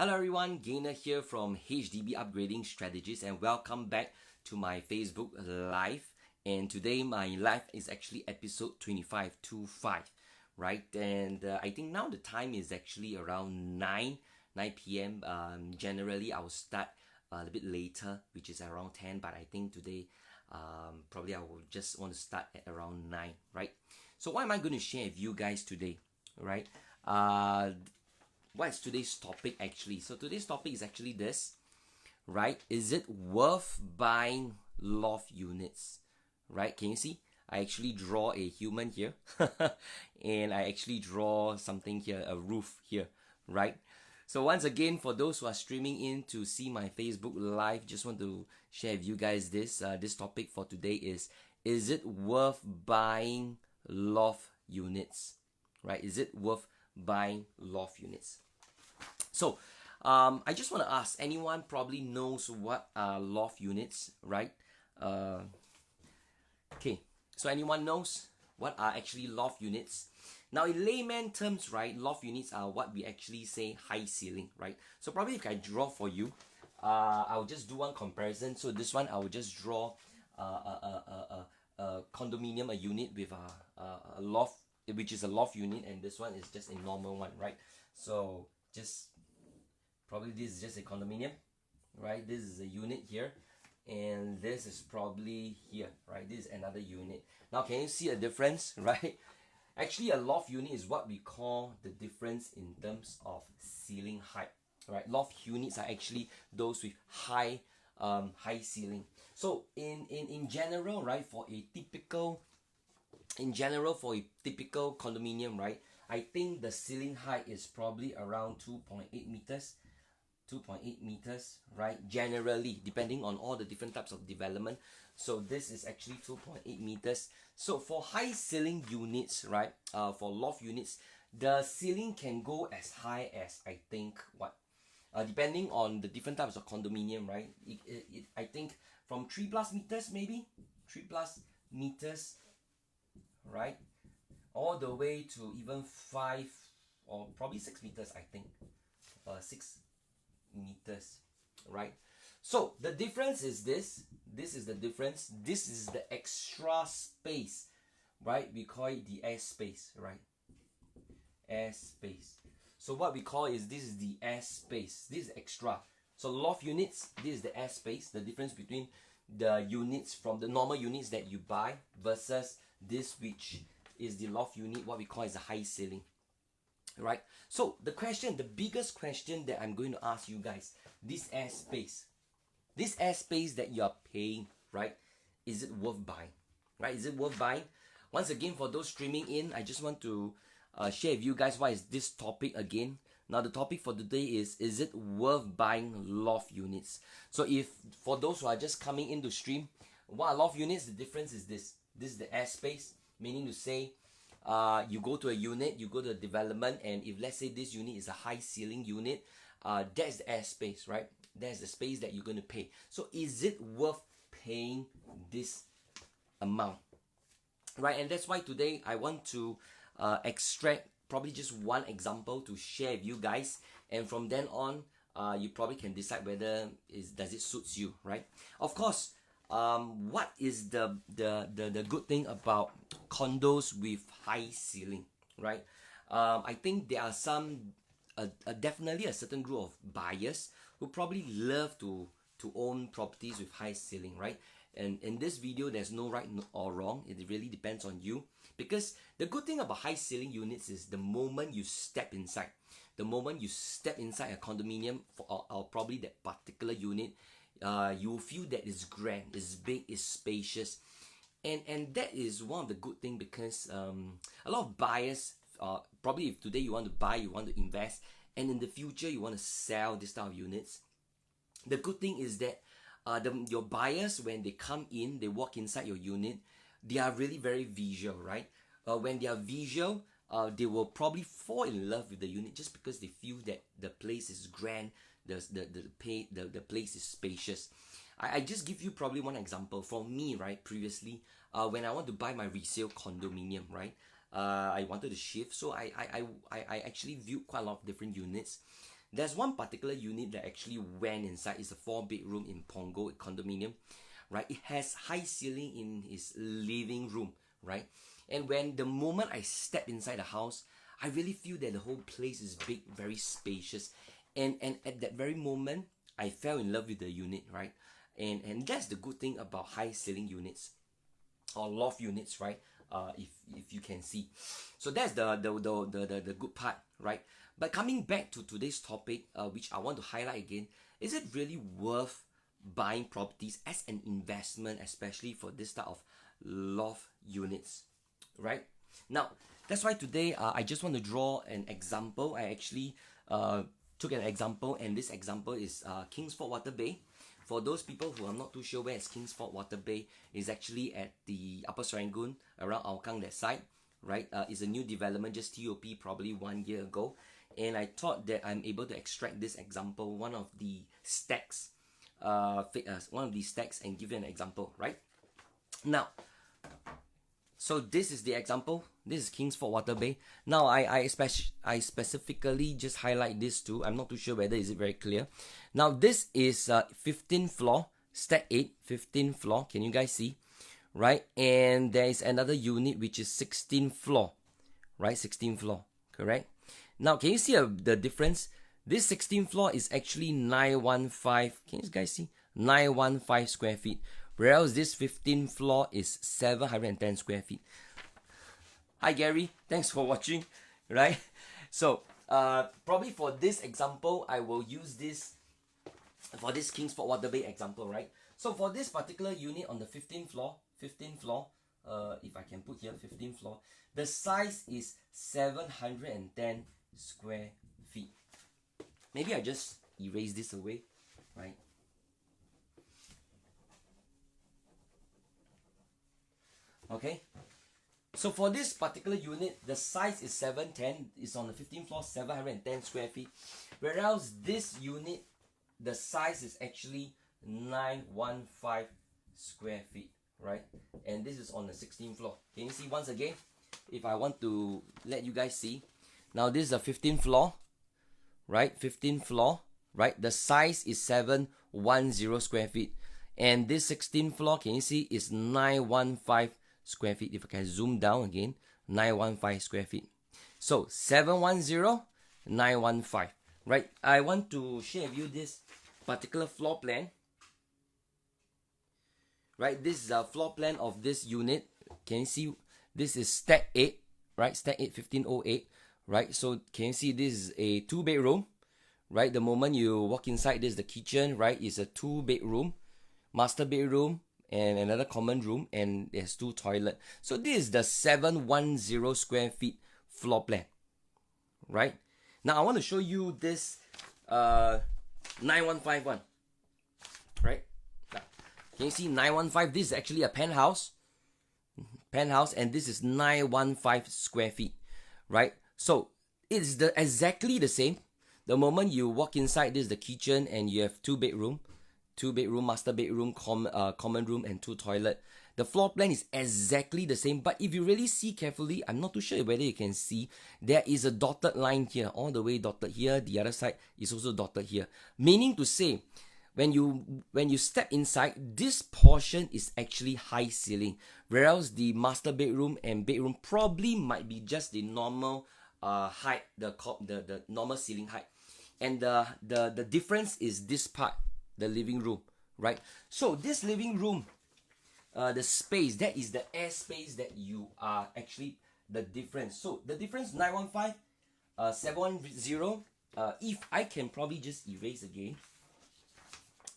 Hello everyone, Gainer here from HDB Upgrading Strategies and welcome back to my Facebook Live. And today my live is actually episode 25, right? And I think now the time is actually around 9 p.m. Generally I will start a little bit later, which is around 10, but I think today probably I will just want to start at around 9, right? So what am I going to share with you guys today, right? What is today's topic actually? So today's topic is actually this, right? Is it worth buying loft units, right? Can you see? I actually draw a human here and I actually draw something here, a roof here, right? So once again, for those who are streaming in to see my Facebook Live, just want to share with you guys this. This topic for today is it worth buying loft units, right? Is it worth buying loft units? So I just want to ask, anyone probably knows what are loft units, right? Okay, so anyone knows what are actually loft units? Now in layman terms, right, loft units are what we actually say high ceiling, right? So probably if I draw for you, I'll just do one comparison. So this one I will just draw a condominium, a unit with a loft, which is a loft unit, and this one is just a normal one, right? So just probably this is just a condominium, right? This is a unit here, and this is probably here, right? This is another unit. Now can you see a difference, right? Actually a loft unit is what we call the difference in terms of ceiling height, right? Loft units are actually those with high ceiling. So in general, right, for a typical condominium, right, I think the ceiling height is probably around 2.8 meters, right? Generally, depending on all the different types of development. So this is actually 2.8 meters. So for high ceiling units, right, for loft units, the ceiling can go as high as, I think, depending on the different types of condominium, right? I think from 3+ meters, maybe 3+ meters, right, all the way to even 5 or probably 6 meters, I think, 6 meters, right? So the difference is this is the difference, this is the extra space, right? We call it the air space, right? Air space. So what we call is, this is the air space, this is extra. So loft units, this is the air space, the difference between the units from the normal units that you buy versus this, which is the loft unit, what we call is a high ceiling, right? So the biggest question that I'm going to ask you guys, this airspace that you are paying, right, is it worth buying, right? Is it worth buying? Once again, for those streaming in, I just want to share with you guys what is this topic again. Now the topic for today is it worth buying loft units? So if for those who are just coming in to stream, what are loft units? The difference is this is the airspace, meaning to say you go to a unit, you go to a development, and if let's say this unit is a high ceiling unit, that's the airspace, right? That's the space that you're going to pay. So is it worth paying this amount, right? And that's why today I want to extract probably just one example to share with you guys, and from then on you probably can decide whether does it suits you, right? Of course, what is the good thing about condos with high ceiling, right? I think there are some definitely a certain group of buyers who probably love to own properties with high ceiling, right? And in this video, there's no right or wrong. It really depends on you, because the good thing about high ceiling units is the moment you step inside a condominium or probably that particular unit, you will feel that it's grand, it's big, it's spacious, and that is one of the good things, because a lot of buyers, probably if today you want to buy, you want to invest, and in the future you want to sell this type of units, the good thing is that your buyers, when they come in, they walk inside your unit, they are really very visual, right? When they are visual, they will probably fall in love with the unit just because they feel that the place is grand, the place is spacious. I just give you probably one example from me, right? Previously, when I want to buy my resale condominium, right? I wanted to shift, so I actually viewed quite a lot of different units. There's one particular unit that actually went inside. It's a 4-bedroom in Punggol condominium, right? It has high ceiling in his living room, right? And when the moment I step inside the house, I really feel that the whole place is big, very spacious. And at that very moment, I fell in love with the unit, right? And that's the good thing about high ceiling units or loft units, right? If you can see. So that's the good part, right? But coming back to today's topic, which I want to highlight again, is it really worth buying properties as an investment, especially for this type of loft units, right? Now, that's why today I just want to draw an example. I actually took an example, and this example is Kingsford Water Bay. For those people who are not too sure where is Kingsford Water Bay, is actually at the Upper Serangoon, around Hougang that side, right? It's a new development, just TOP probably 1 year ago. And I thought that I'm able to extract this example, one of the stacks, and give you an example, right? Now, so this is the example. This is Kingsford Water Bay. Now, I specifically just highlight this too. I'm not too sure whether is it very clear. Now, this is 15th floor, stack 8, 15th floor. Can you guys see? Right? And there is another unit which is 16th floor. Right? 16th floor. Correct? Now, can you see the difference? This 16th floor is actually 915. Can you guys see? 915 square feet. Whereas this 15th floor is 710 square feet. Hi Gary, thanks for watching, right? So, probably for this example, I will use this, for this Kingsford Water Bay example, right? So for this particular unit on the 15th floor, if I can put here, 15th floor, the size is 710 square feet. Maybe I just erase this away, right? Okay, so for this particular unit, the size is 710, it's on the 15th floor, 710 square feet. Whereas this unit, the size is actually 915 square feet, right? And this is on the 16th floor. Can you see once again? If I want to let you guys see. Now this is the 15th floor, right? 15th floor, right? The size is 710 square feet. And this 16th floor, can you see, is 915 square feet. If I can zoom down again, 915 square feet. So 710, 915, right? I want to share with you this particular floor plan, right? This is a floor plan of this unit. Can you see? This is stack 8, right? Stack 8, 1508, right? So can you see this is a 2-bedroom, right? The moment you walk inside, this is the kitchen, right? It's a 2-bedroom, master bedroom, and another common room, and there's 2 toilets. So this is the 710 square feet floor plan, right? Now I want to show you this 915 one, right? Now, can you see 915? This is actually a penthouse, and this is 915 square feet, right? So it's exactly the same. The moment you walk inside, this is the kitchen, and you have 2-bedroom, master bedroom, common room, and 2 toilet. The floor plan is exactly the same, but if you really see carefully, I'm not too sure whether you can see, there is a dotted line here, all the way dotted here. The other side is also dotted here, meaning to say, when you step inside, this portion is actually high ceiling, whereas the master bedroom and bedroom probably might be just the normal height, the normal ceiling height, and the difference is this part, the living room, right? So this living room, the space, that is the air space that you are actually the difference. So the difference 915, 710. If I can probably just erase again,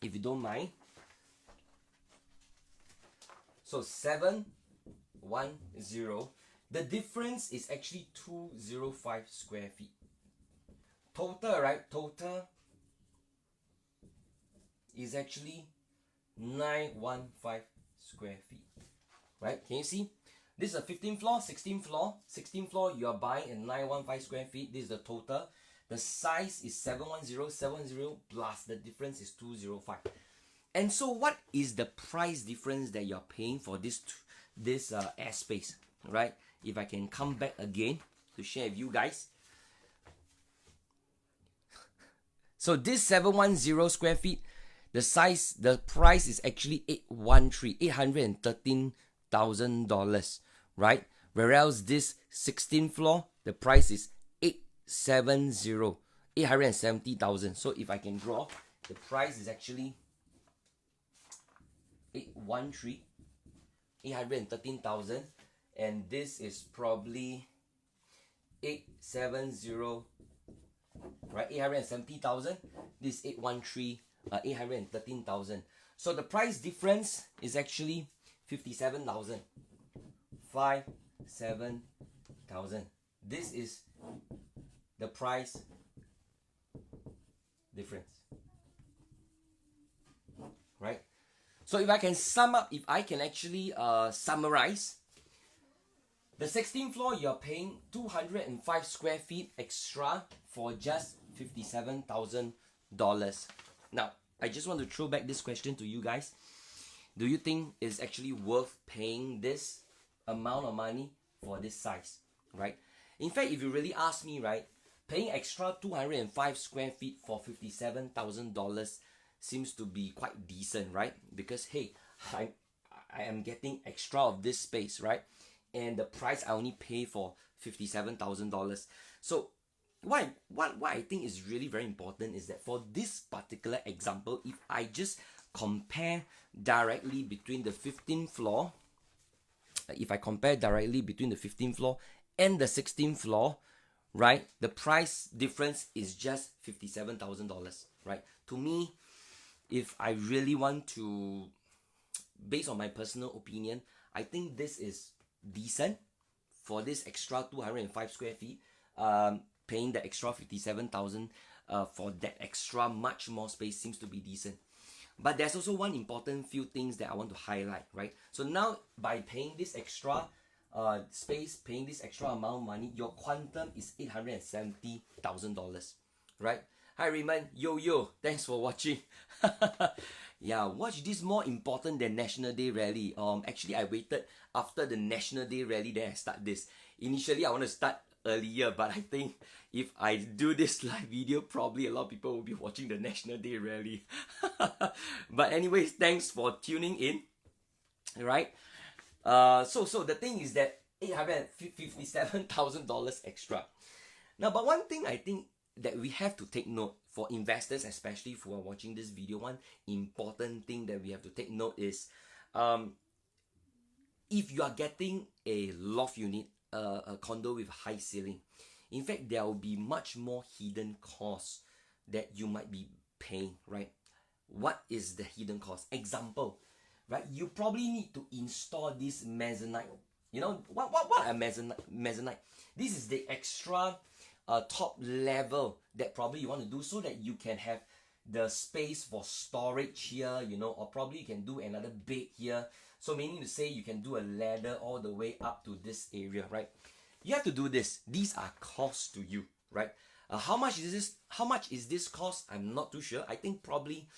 if you don't mind. So 710. The difference is actually 205 square feet. Total, right? Total is actually 915 square feet, right? Can you see? This is a 15th floor, 16th floor. 16th floor, you are buying at 915 square feet. This is the total. The size is 710 plus the difference is 205. And so what is the price difference that you're paying for this airspace, right? If I can come back again to share with you guys. So this 710 square feet, the price is actually $813,000, right? Whereas this 16th floor, the price is 870,000. So if I can draw, the price is actually 813,000, and this is probably 870, right? 870,000. This 813,000. So the price difference is actually 57,000. 57,000. This is the price difference, right? So if I can sum up, if I can actually summarize, the 16th floor, you're paying 205 square feet extra for just $57,000. Now, I just want to throw back this question to you guys. Do you think it's actually worth paying this amount of money for this size, right? In fact, if you really ask me, right, paying extra 205 square feet for $57,000 seems to be quite decent, right? Because hey, I am getting extra of this space, right? And the price I only pay for $57,000. So what I think is really very important is that for this particular example, if I just compare directly between the 15th floor, if I compare directly between the 15th floor and the 16th floor, right, the price difference is just $57,000, right? To me, if I really want to, based on my personal opinion, I think this is decent for this extra 205 square feet. Paying the extra 57,000 for that extra much more space seems to be decent. But there's also one important few things that I want to highlight, right? So now by paying this extra space, paying this extra amount of money, your quantum is $870,000, right? Hi Raymond, yo, thanks for watching. Yeah, watch this more important than National Day Rally. Actually I waited after the National Day Rally, then I start this. Initially I want to start earlier, but I think if I do this live video, probably a lot of people will be watching the National Day Rally. But anyways, thanks for tuning in, right? So the thing is that $857,000 extra. Now, but one thing I think that we have to take note for investors, especially who are watching this video, one important thing that we have to take note is, if you are getting a loft unit, a condo with high ceiling, in fact, there will be much more hidden costs that you might be paying, right? What is the hidden cost? Example, right? You probably need to install this mezzanine. You know, what are mezzanine? This is the extra top level that probably you want to do so that you can have the space for storage here, you know, or probably you can do another bed here. So meaning to say you can do a ladder all the way up to this area, right? You have to do this. These are costs to you, right? How much is this? How much is this cost? I'm not too sure. I think probably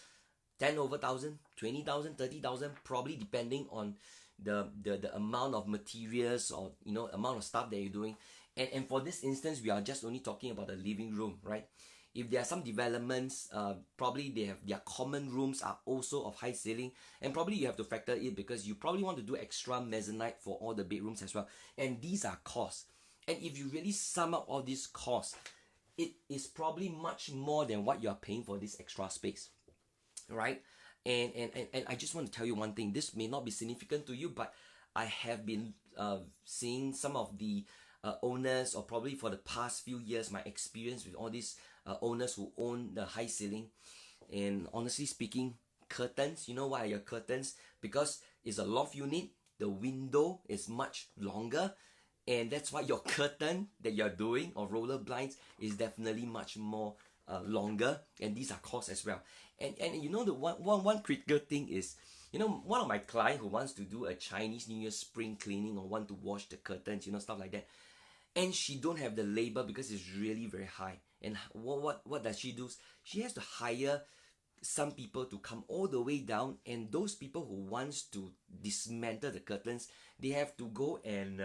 10 over 1,000, 20,000, 30,000, probably depending on the amount of materials or, you know, amount of stuff that you're doing. And for this instance, we are just only talking about the living room, right? If there are some developments, probably they have their common rooms are also of high ceiling, and probably you have to factor it because you probably want to do extra mezzanine for all the bedrooms as well. And these are costs. And if you really sum up all these costs, it is probably much more than what you are paying for this extra space, right? And I just want to tell you one thing. This may not be significant to you, but I have been seeing some of the owners, or probably for the past few years, my experience with all these owners who own the high ceiling. And honestly speaking, curtains, you know why are your curtains? Because it's a loft unit, the window is much longer, and that's why your curtain that you're doing, or roller blinds, is definitely much more longer, and these are costs as well. And you know, the one critical thing is, you know, one of my clients who wants to do a Chinese New Year spring cleaning, or want to wash the curtains, you know, stuff like that, and she don't have the labor because it's really very high. And what does she do? She has to hire some people to come all the way down, and those people who wants to dismantle the curtains, they have to go and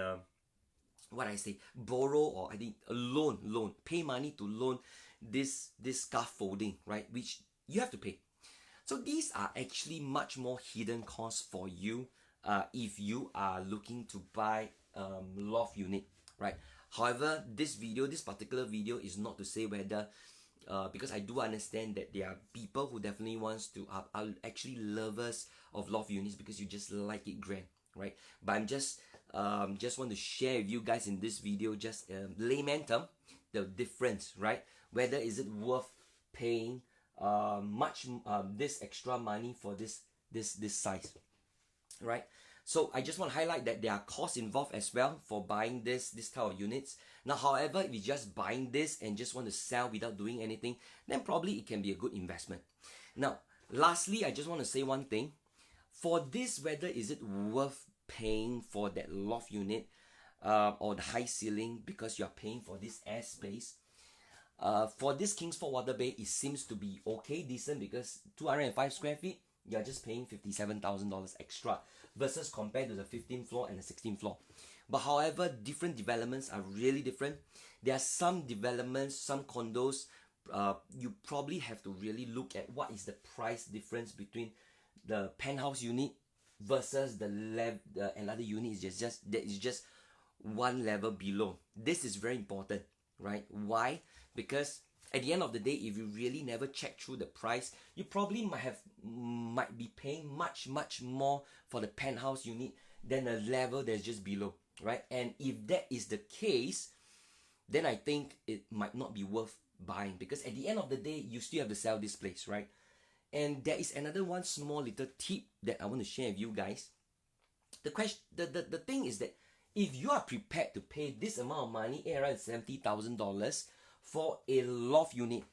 borrow, or I think a loan, pay money to loan this scaffolding, right, which you have to pay. So these are actually much more hidden costs for you if you are looking to buy loft unit, right? However, this particular video is not to say whether because I do understand that there are people who definitely wants to are actually lovers of loft units because you just like it grand, right? But I'm just want to share with you guys in this video just layman term the difference, right? Whether is it worth paying this extra money for this size, right? So I just want to highlight that there are costs involved as well for buying this type of units. Now, however, if you're just buying this and just want to sell without doing anything, then probably it can be a good investment. Now, lastly, I just want to say one thing. For this, whether is it worth paying for that loft unit or the high ceiling because you're paying for this airspace, for this Kingsford Water Bay, it seems to be okay, decent, because 205 square feet, you're just paying $57,000 extra versus compared to the 15th floor and the 16th floor. But however, different developments are really different. There are some developments, some condos, you probably have to really look at what is the price difference between the penthouse unit versus the another unit is just one level below. This is very important, right? Why? Because at the end of the day, if you really never check through the price, you probably might be paying much more for the penthouse unit than the level that's just below, right? And if that is the case, then I think it might not be worth buying, because at the end of the day, you still have to sell this place, right? And there is another one small little tip that I want to share with you guys. The thing is that if you are prepared to pay this amount of money, around $70,000 for a loft unit,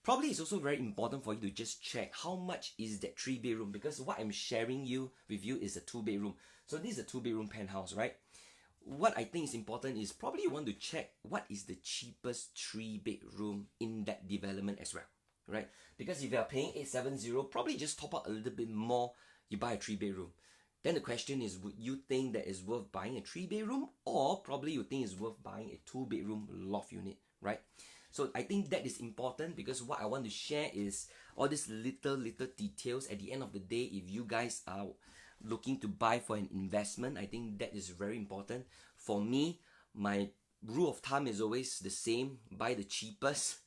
probably it's also very important for you to just check how much is that 3-bedroom, because what I'm sharing with you is a 2-bedroom. So this is a 2-bedroom penthouse, right? What I think is important is probably you want to check what is the cheapest 3-bedroom in that development as well, right? Because if you are paying $870, probably just top up a little bit more, you buy a 3-bedroom. Then the question is, would you think that it's worth buying a 3-bedroom, or probably you think it's worth buying a 2-bedroom loft unit, right? So I think that is important, because what I want to share is all these little details. At the end of the day, if you guys are looking to buy for an investment, I think that is very important. For me, my rule of thumb is always the same: buy the cheapest,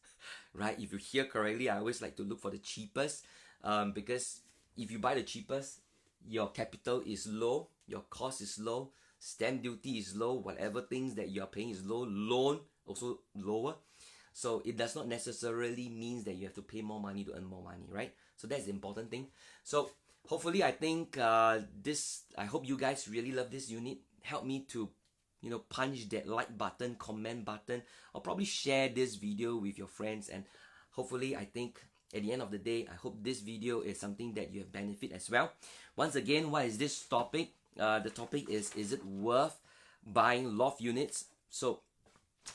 right? If you hear correctly, I always like to look for the cheapest, because if you buy the cheapest, your capital is low, your cost is low, stamp duty is low, whatever things that you're paying is low, loan also lower. So it does not necessarily mean that you have to pay more money to earn more money, right? So that's the important thing. So hopefully, I think I hope you guys really love this unit. Help me to, punch that like button, comment button, or probably share this video with your friends. And hopefully, I think at the end of the day, I hope this video is something that you have benefit as well. Once again, what is this topic? The topic is it worth buying loft units? So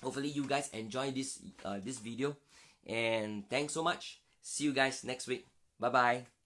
hopefully you guys enjoy this video, and thanks so much. See you guys next week. Bye bye.